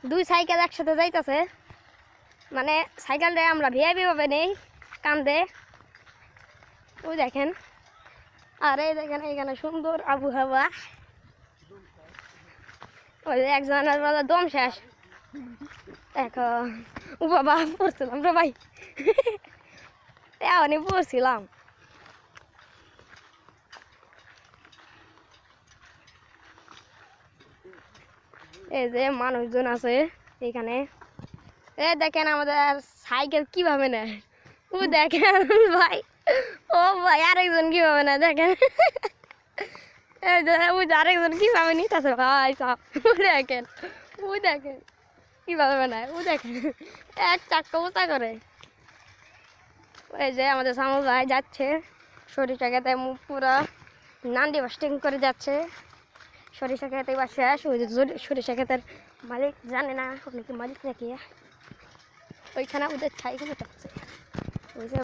দুই সাইকেল একসাথে যাইতেছে, মানে সাইকেলটা আমরা ভিআইপি ভাবে নেই কান্দে। ওই দেখেন, আর এই দেখেন এখানে সুন্দর আবহাওয়া। ওই একজনের বলে দম শেষ, এখন ও বাবা পড়ছিলাম রে ভাই, এমনই পড়ছিলাম। এই যে মানুষজন আছে এখানে, এ দেখেন আমাদের সাইকেল কিভাবে নেয়। ও দেখেন ভাই, ও ভাই আরেকজন কিভাবে নেয় দেখেন, এই যে ওই যে আরেকজন কিভাবে নিতেছে ভাই সব। ও দেখেন, ও দেখেন কিভাবে নেয়, ও দেখেন এক চাক্কা উঁচা করে। এই যে আমাদের সামু ভাই যাচ্ছে সরিষা খেতে, পুরা নান্ডি বাস্টিং করে যাচ্ছে। সরিষা খেতে এবার শেষ। ওই যে সরিষা খেতের মালিক জানে না আপনি কি মালিক নাকি, ওইখানে ওদের ছাইগুলো যাচ্ছে। ওই যে